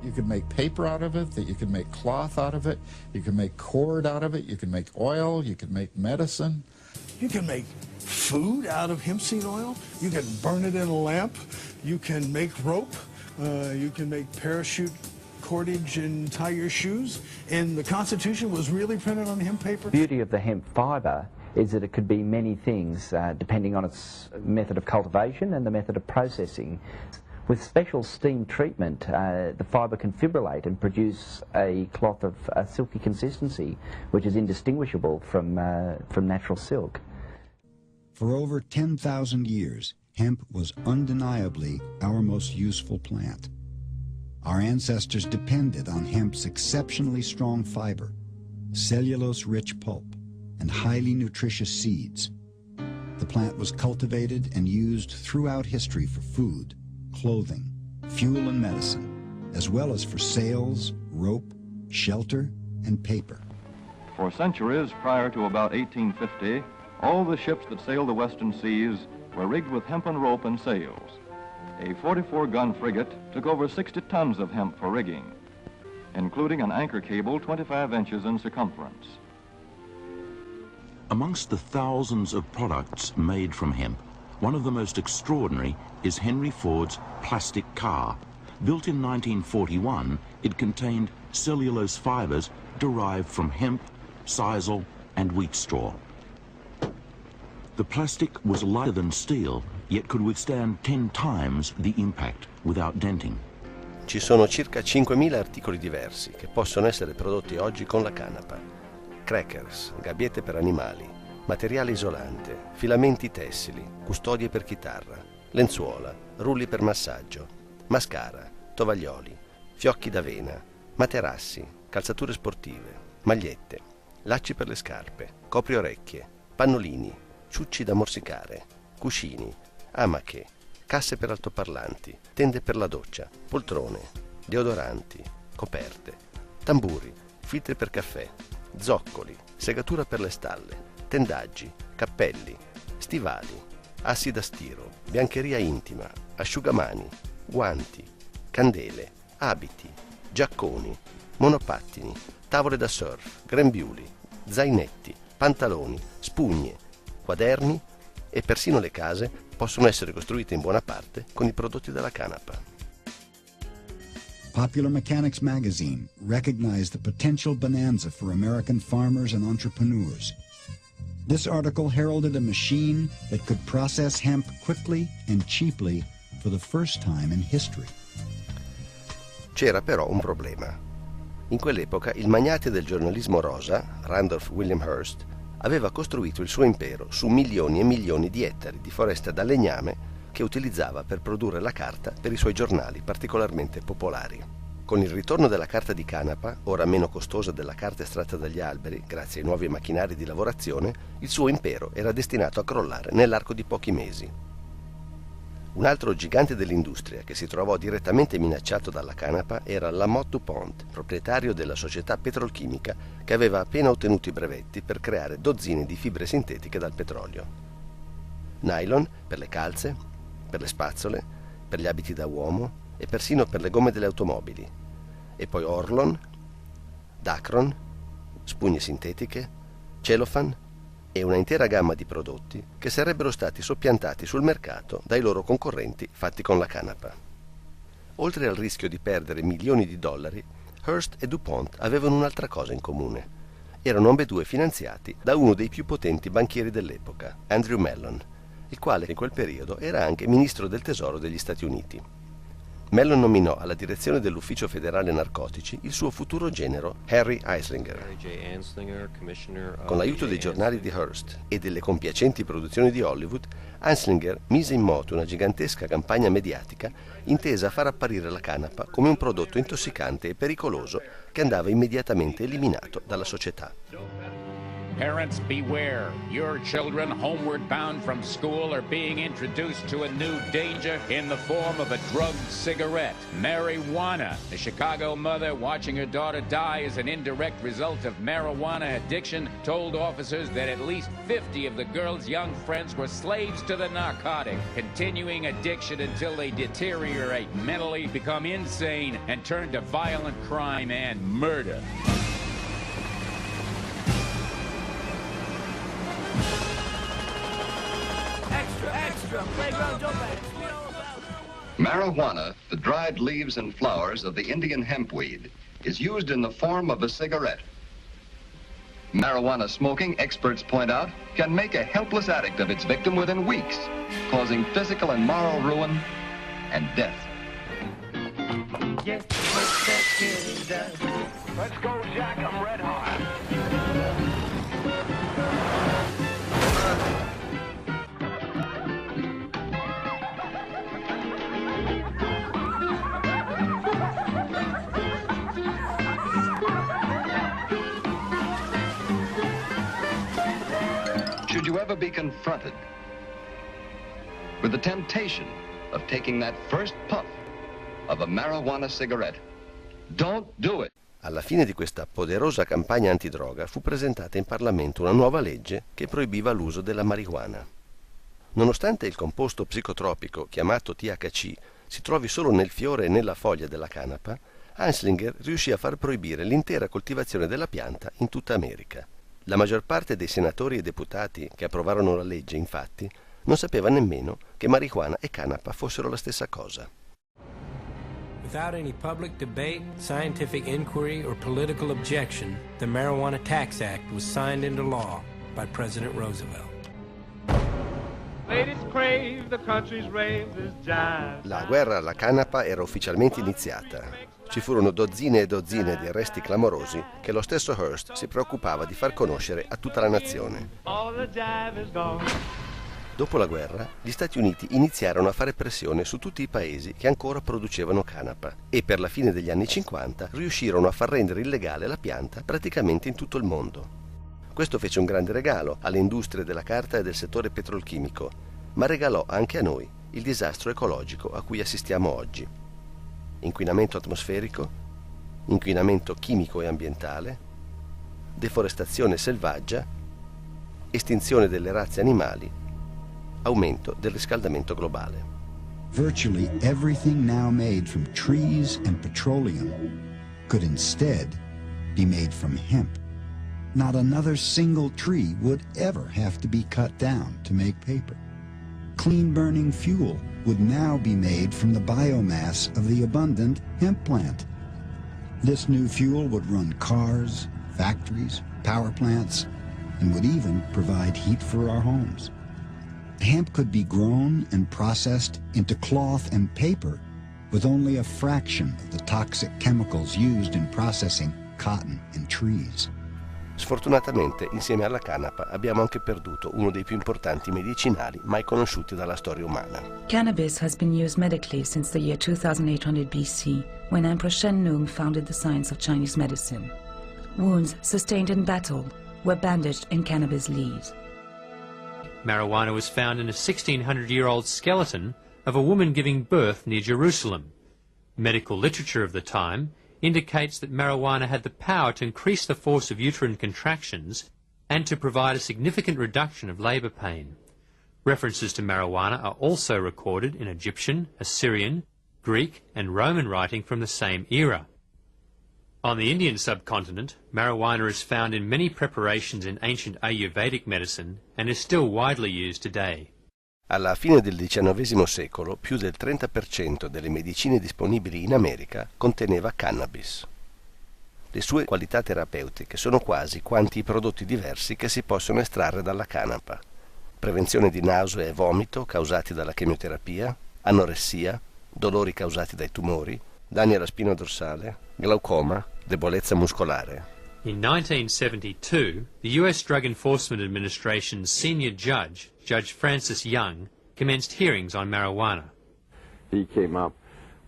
You can make paper out of it, that you can make cloth out of it, you can make cord out of it, you can make oil, you can make medicine. You can make food out of hemp seed oil. You can burn it in a lamp. You can make rope. You can make parachute cordage and tie your shoes. And the Constitution was really printed on hemp paper. The beauty of the hemp fibre is that it could be many things depending on its method of cultivation and the method of processing. With special steam treatment, the fibre can fibrillate and produce a cloth of a silky consistency, which is indistinguishable from natural silk. For over 10,000 years, hemp was undeniably our most useful plant. Our ancestors depended on hemp's exceptionally strong fiber, cellulose-rich pulp, and highly nutritious seeds. The plant was cultivated and used throughout history for food, clothing, fuel and medicine, as well as for sails, rope, shelter, and paper. For centuries prior to about 1850, all the ships that sailed the western seas were rigged with hempen rope and sails. A 44-gun frigate took over 60 tons of hemp for rigging, including an anchor cable 25 inches in circumference. Amongst the thousands of products made from hemp, one of the most extraordinary is Henry Ford's plastic car. Built in 1941, it contained cellulose fibers derived from hemp, sisal, and wheat straw. The plastic was lighter than steel, yet could withstand 10 times the impact without denting. Ci sono circa 5.000 articoli diversi che possono essere prodotti oggi con la canapa. Crackers, gabbiette per animali, materiale isolante, filamenti tessili, custodie per chitarra, lenzuola, rulli per massaggio, mascara, tovaglioli, fiocchi d'avena, materassi, calzature sportive, magliette, lacci per le scarpe, copriorecchie, pannolini, ciucci da morsicare, cuscini, amache, casse per altoparlanti, tende per la doccia, poltrone, deodoranti, coperte, tamburi, filtri per caffè, zoccoli, segatura per le stalle, tendaggi, cappelli, stivali, assi da stiro, biancheria intima, asciugamani, guanti, candele, abiti, giacconi, monopattini, tavole da surf, grembiuli, zainetti, pantaloni, spugne, quaderni e persino le case possono essere costruite in buona parte con i prodotti della canapa. Popular Mechanics magazine recognized the potential bonanza for American farmers and entrepreneurs. This article heralded a machine that could process hemp quickly and cheaply for the first time in history. C'era però un problema. In quell'epoca il magnate del giornalismo rosa, Randolph William Hearst, aveva costruito il suo impero su milioni e milioni di ettari di foresta da legname che utilizzava per produrre la carta per i suoi giornali particolarmente popolari. Con il ritorno della carta di canapa, ora meno costosa della carta estratta dagli alberi, grazie ai nuovi macchinari di lavorazione, il suo impero era destinato a crollare nell'arco di pochi mesi. Un altro gigante dell'industria che si trovò direttamente minacciato dalla canapa era Lamont DuPont, proprietario della società petrolchimica che aveva appena ottenuto i brevetti per creare dozzine di fibre sintetiche dal petrolio. Nylon per le calze, per le spazzole, per gli abiti da uomo e persino per le gomme delle automobili. E poi Orlon, Dacron, spugne sintetiche, cellophane e una intera gamma di prodotti che sarebbero stati soppiantati sul mercato dai loro concorrenti fatti con la canapa. Oltre al rischio di perdere milioni di dollari, Hearst e DuPont avevano un'altra cosa in comune. Erano ambedue finanziati da uno dei più potenti banchieri dell'epoca, Andrew Mellon, il quale in quel periodo era anche ministro del tesoro degli Stati Uniti. Mellon nominò alla direzione dell'Ufficio Federale Narcotici il suo futuro genero Harry Anslinger. Con l'aiuto dei giornali di Hearst e delle compiacenti produzioni di Hollywood, Anslinger mise in moto una gigantesca campagna mediatica intesa a far apparire la canapa come un prodotto intossicante e pericoloso che andava immediatamente eliminato dalla società. Parents, beware. Your children, homeward bound from school, are being introduced to a new danger in the form of a drugged cigarette, marijuana. The Chicago mother watching her daughter die as an indirect result of marijuana addiction told officers that at least 50 of the girl's young friends were slaves to the narcotic, continuing addiction until they deteriorate mentally, become insane, and turn to violent crime and murder. Marijuana, the dried leaves and flowers of the Indian hempweed, is used in the form of a cigarette. Marijuana smoking, experts point out, can make a helpless addict of its victim within weeks, causing physical and moral ruin and death. Let's go, Jack. I'm red hot. Should you ever be confronted with the temptation of taking that first puff of a marijuana cigarette, don't do it. Alla fine di questa poderosa campagna antidroga fu presentata in Parlamento una nuova legge che proibiva l'uso della marijuana. Nonostante il composto psicotropico chiamato THC si trovi solo nel fiore e nella foglia della canapa, Anslinger riuscì a far proibire l'intera coltivazione della pianta in tutta America. La maggior parte dei senatori e deputati che approvarono la legge, infatti, non sapeva nemmeno che marijuana e canapa fossero la stessa cosa. Without any public debate, scientific inquiry, or political objection, the Marijuana Tax Act was signed into law by President Roosevelt. La guerra alla canapa era ufficialmente iniziata. Ci furono dozzine e dozzine di arresti clamorosi che lo stesso Hearst si preoccupava di far conoscere a tutta la nazione. Dopo la guerra, gli Stati Uniti iniziarono a fare pressione su tutti i paesi che ancora producevano canapa e per la fine degli anni 50 riuscirono a far rendere illegale la pianta praticamente in tutto il mondo. Questo fece un grande regalo alle industrie della carta e del settore petrolchimico, ma regalò anche a noi il disastro ecologico a cui assistiamo oggi. Inquinamento atmosferico, inquinamento chimico e ambientale, deforestazione selvaggia, estinzione delle razze animali, aumento del riscaldamento globale. Virtually everything now made from trees and petroleum could instead be made from hemp. Not another single tree would ever have to be cut down to make paper. Clean-burning fuel would now be made from the biomass of the abundant hemp plant. This new fuel would run cars, factories, power plants, and would even provide heat for our homes. Hemp could be grown and processed into cloth and paper with only a fraction of the toxic chemicals used in processing cotton and trees. Sfortunatamente, insieme alla canapa, abbiamo anche perduto uno dei più importanti medicinali mai conosciuti dalla storia umana. Cannabis has been used medically since the year 2800 BC, when Emperor Shen-Nung founded the science of Chinese medicine. Wounds sustained in battle were bandaged in cannabis leaves. Marijuana was found in a 1600-year-old skeleton of a woman giving birth near Jerusalem. Medical literature of the time indicates that marijuana had the power to increase the force of uterine contractions and to provide a significant reduction of labour pain. References to marijuana are also recorded in Egyptian, Assyrian, Greek and Roman writing from the same era. On the Indian subcontinent, marijuana is found in many preparations in ancient Ayurvedic medicine and is still widely used today. Alla fine del XIX secolo, più del 30% delle medicine disponibili in America conteneva cannabis. Le sue qualità terapeutiche sono quasi quanti i prodotti diversi che si possono estrarre dalla canapa. Prevenzione di nausea e vomito causati dalla chemioterapia, anoressia, dolori causati dai tumori, danni alla spina dorsale, glaucoma, debolezza muscolare. In 1972, the US Drug Enforcement Administration's senior judge, Judge Francis Young, commenced hearings on marijuana. He came up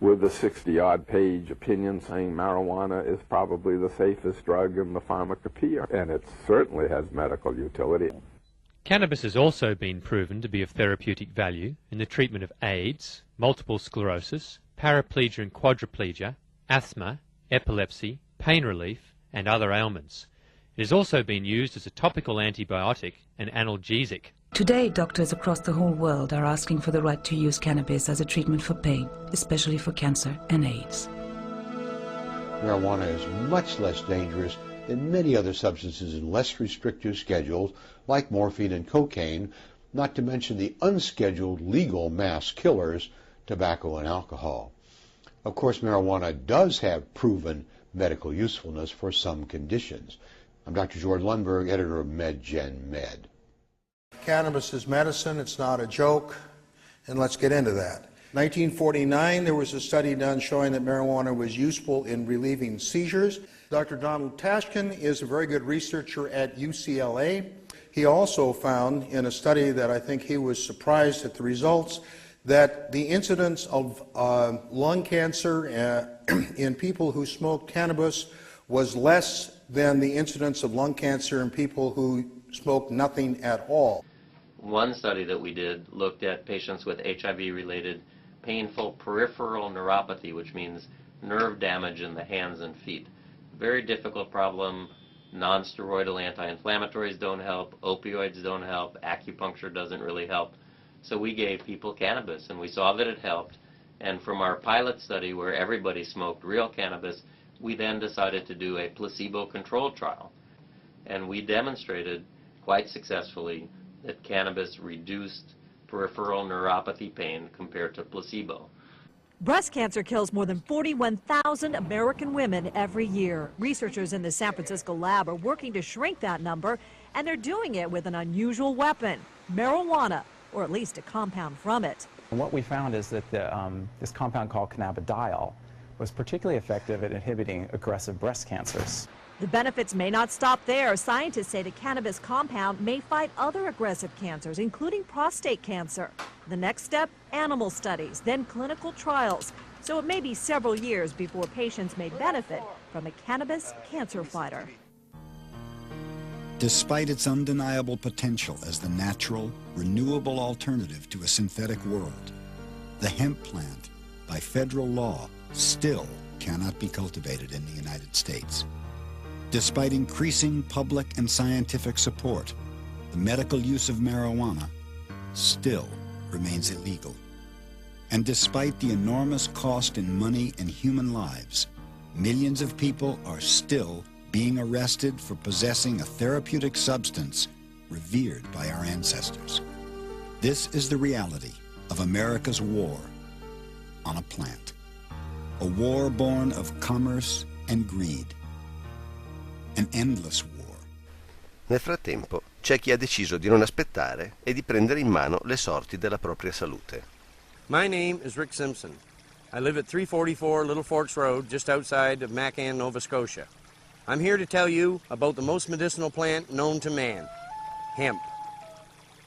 with a 60-odd page opinion saying marijuana is probably the safest drug in the pharmacopoeia, and it certainly has medical utility. Cannabis has also been proven to be of therapeutic value in the treatment of AIDS, multiple sclerosis, paraplegia and quadriplegia, asthma, epilepsy, pain relief, and other ailments. It has also been used as a topical antibiotic and analgesic. Today, doctors across the whole world are asking for the right to use cannabis as a treatment for pain, especially for cancer and AIDS. Marijuana is much less dangerous than many other substances in less restrictive schedules like morphine and cocaine, not to mention the unscheduled legal mass killers, tobacco and alcohol. Of course, marijuana does have proven medical usefulness for some conditions. I'm Dr. George Lundberg, editor of MedGen-Med. Cannabis is medicine, it's not a joke, and let's get into that. 1949, there was a study done showing that marijuana was useful in relieving seizures. Dr. Donald Tashkin is a very good researcher at UCLA. He also found in a study that I think he was surprised at the results that the incidence of lung cancer in people who smoked cannabis was less than the incidence of lung cancer in people who smoked nothing at all. One study that we did looked at patients with HIV-related painful peripheral neuropathy, which means nerve damage in the hands and feet. Very difficult problem. Non-steroidal anti-inflammatories don't help, opioids don't help, acupuncture doesn't really help. So we gave people cannabis, and we saw that it helped. And from our pilot study where everybody smoked real cannabis, we then decided to do a placebo-controlled trial. And we demonstrated quite successfully that cannabis reduced peripheral neuropathy pain compared to placebo. Breast cancer kills more than 41,000 American women every year. Researchers in the San Francisco lab are working to shrink that number, and they're doing it with an unusual weapon, marijuana, or at least a compound from it. And what we found is that this compound called cannabidiol was particularly effective at inhibiting aggressive breast cancers. The benefits may not stop there. Scientists say the cannabis compound may fight other aggressive cancers, including prostate cancer. The next step, animal studies, then clinical trials. So it may be several years before patients may benefit from a cannabis cancer fighter. Despite its undeniable potential as the natural, renewable alternative to a synthetic world, the hemp plant, by federal law, still cannot be cultivated in the United States. Despite increasing public and scientific support, the medical use of marijuana still remains illegal. And despite the enormous cost in money and human lives, millions of people are still being arrested for possessing a therapeutic substance revered by our ancestors. This is the reality of America's war on a plant. A war born of commerce and greed. An endless war. Nel frattempo c'è chi ha deciso di non aspettare e di prendere in mano le sorti della propria salute. My name is Rick Simpson. I live at 344 Little Forks Road, just outside of Macan, Nova Scotia. I'm here to tell you about the most medicinal plant known to man, hemp.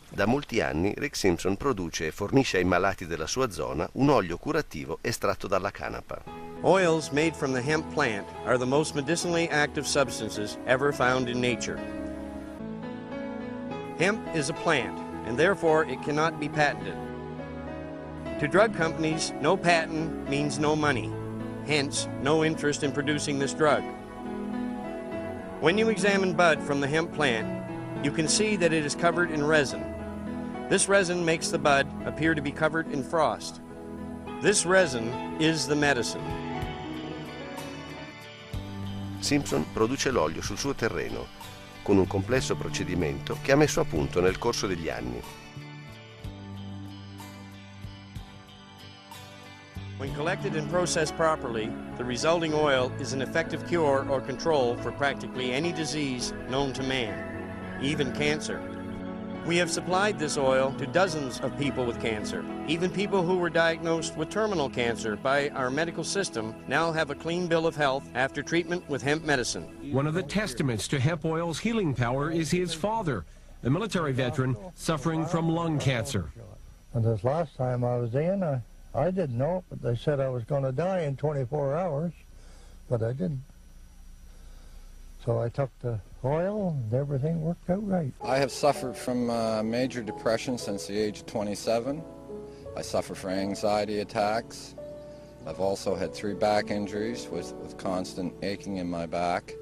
Da molti anni Rick Simpson produce e fornisce ai malati della sua zona un olio curativo estratto dalla canapa. Oils made from the hemp plant are the most medicinally active substances ever found in nature. Hemp is a plant, and therefore it cannot be patented. To drug companies, no patent means no money, hence no interest in producing this drug. When you examine bud from the hemp plant, you can see that it is covered in resin. This resin makes the bud appear to be covered in frost. This resin is the medicine. Simpson produce l'olio sul suo terreno, con un complesso procedimento che ha messo a punto nel corso degli anni. When collected and processed properly, the resulting oil is an effective cure or control for practically any disease known to man, even cancer. We have supplied this oil to dozens of people with cancer. Even people who were diagnosed with terminal cancer by our medical system now have a clean bill of health after treatment with hemp medicine. One of the testaments to hemp oil's healing power is his father, a military veteran suffering from lung cancer. And this last time I was in, I didn't know it, but they said I was going to die in 24 hours, but I didn't. So I took the oil and everything worked out right. I have suffered from major depression since the age of 27. I suffer from anxiety attacks. I've also had 3 back injuries with constant aching in my back,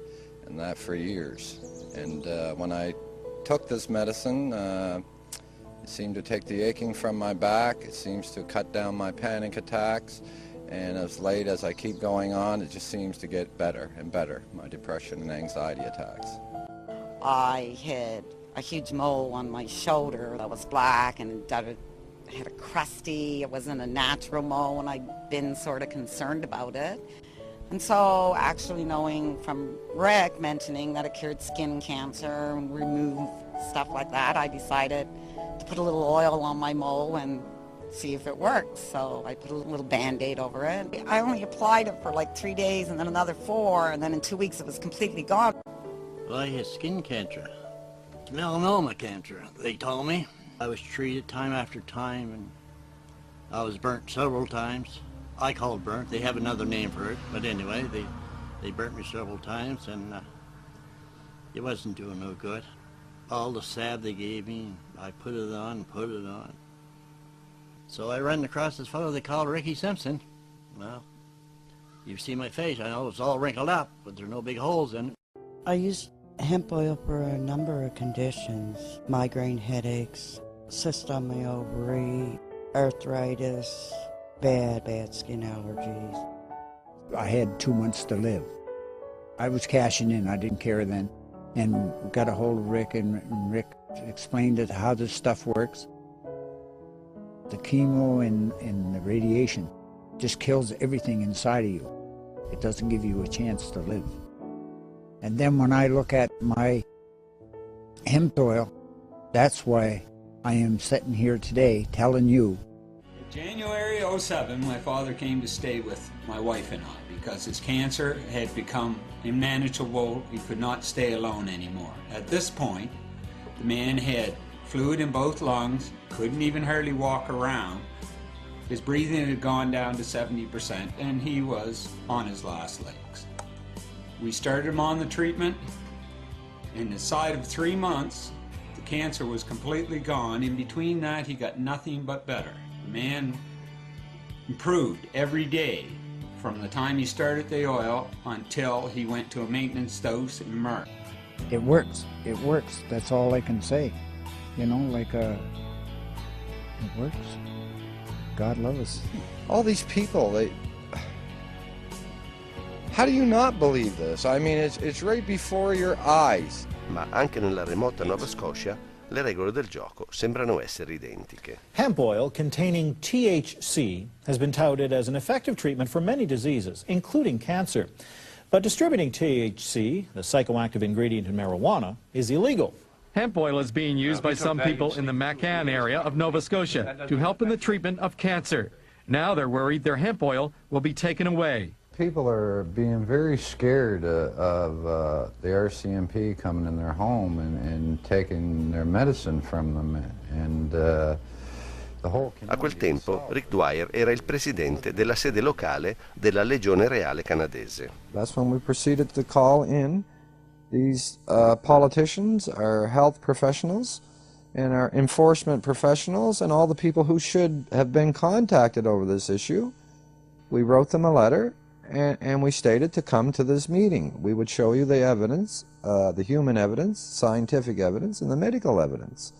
and that for years. And when I took this medicine, it seemed to take the aching from my back. It seems to cut down my panic attacks. And as late as I keep going on, it just seems to get better and better, my depression and anxiety attacks. I had a huge mole on my shoulder that was black and it had a crusty, it wasn't a natural mole, and I'd been sort of concerned about it. And so actually knowing from Rick mentioning that it cured skin cancer and removed stuff like that, I decided to put a little oil on my mole and see if it worked. So I put a little Band-Aid over it. I only applied it for like 3 days and then another 4, and then in 2 weeks it was completely gone. Well, I had skin cancer. Melanoma cancer, they told me. I was treated time after time, and I was burnt several times. I call it burnt. They have another name for it, but anyway, they burnt me several times, and it wasn't doing no good. All the salve they gave me, I put it on and put it on. So I ran across this fellow they called Ricky Simpson. Well, you've seen my face. I know it's all wrinkled up, but there are no big holes in it. I used hemp oil for a number of conditions. Migraine headaches, cyst on my ovary, arthritis, bad skin allergies. I had 2 months to live. I was cashing in, I didn't care then, and got a hold of Rick, and Rick explained how this stuff works. The chemo and the radiation just kills everything inside of you. It doesn't give you a chance to live. And then when I look at my hemp oil, that's why I am sitting here today telling you. In January '07, my father came to stay with my wife and I because his cancer had become unmanageable. He could not stay alone anymore. At this point, the man had fluid in both lungs, couldn't even hardly walk around. His breathing had gone down to 70%, and he was on his last legs. We started him on the treatment. Inside of 3 months, the cancer was completely gone. In between that, he got nothing but better. The man improved every day from the time he started the oil until he went to a maintenance dose in March. It works. It works. That's all I can say. You know, like, it works. God love us. All these people, how do you not believe this? I mean, it's right before your eyes. Ma anche nella remota Nova Scotia le regole del gioco sembrano essere identiche. Hemp oil containing THC has been touted as an effective treatment for many diseases, including cancer. But distributing THC, the psychoactive ingredient in marijuana, is illegal. Hemp oil is being used by some people in the McCann area of Nova Scotia to help in the treatment of cancer. Now they're worried their hemp oil will be taken away. People are being very scared of the RCMP coming in their home and taking their medicine from them. And the whole A quel tempo Rick Dwyer era il presidente della sede locale della Legione Reale canadese. That's when we proceeded to call in these politicians, our health professionals, and our enforcement professionals, and all the people who should have been contacted over this issue. We wrote them a letter, and we stated to come to this meeting. We would show you the evidence, the human evidence, scientific evidence, and the medical evidence.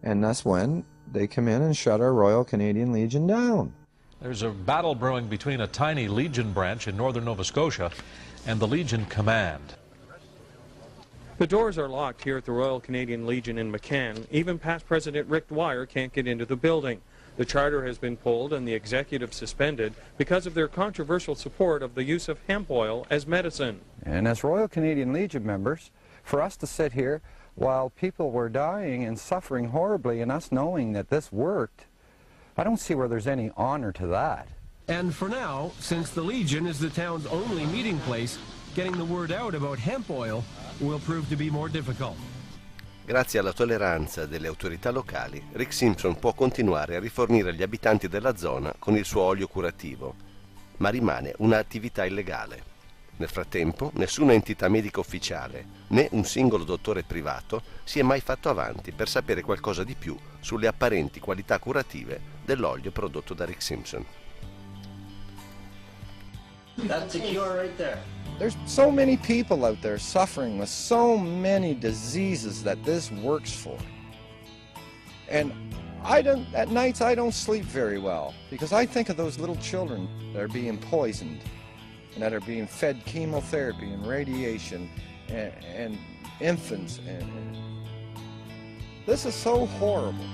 And that's when they come in and shut our Royal Canadian Legion down. There's a battle brewing between a tiny Legion branch in northern Nova Scotia and the Legion Command. The doors are locked here at the Royal Canadian Legion in McCann. Even past President Rick Dwyer can't get into the building. The charter has been pulled and the executive suspended because of their controversial support of the use of hemp oil as medicine. And as Royal Canadian Legion members, for us to sit here while people were dying and suffering horribly and us knowing that this worked, I don't see where there's any honor to that. And for now, since the Legion is the town's only meeting place, getting the word out about hemp oil will prove to be more difficult. Grazie alla tolleranza delle autorità locali, Rick Simpson può continuare a rifornire gli abitanti della zona con il suo olio curativo, ma rimane un'attività illegale. Nel frattempo, nessuna entità medica ufficiale, né un singolo dottore privato, si è mai fatto avanti per sapere qualcosa di più sulle apparenti qualità curative dell'olio prodotto da Rick Simpson. That's the cure right there. There's so many people out there suffering with so many diseases that this works for. And at nights I don't sleep very well because I think of those little children that are being poisoned and that are being fed chemotherapy and radiation and infants. And this is so horrible.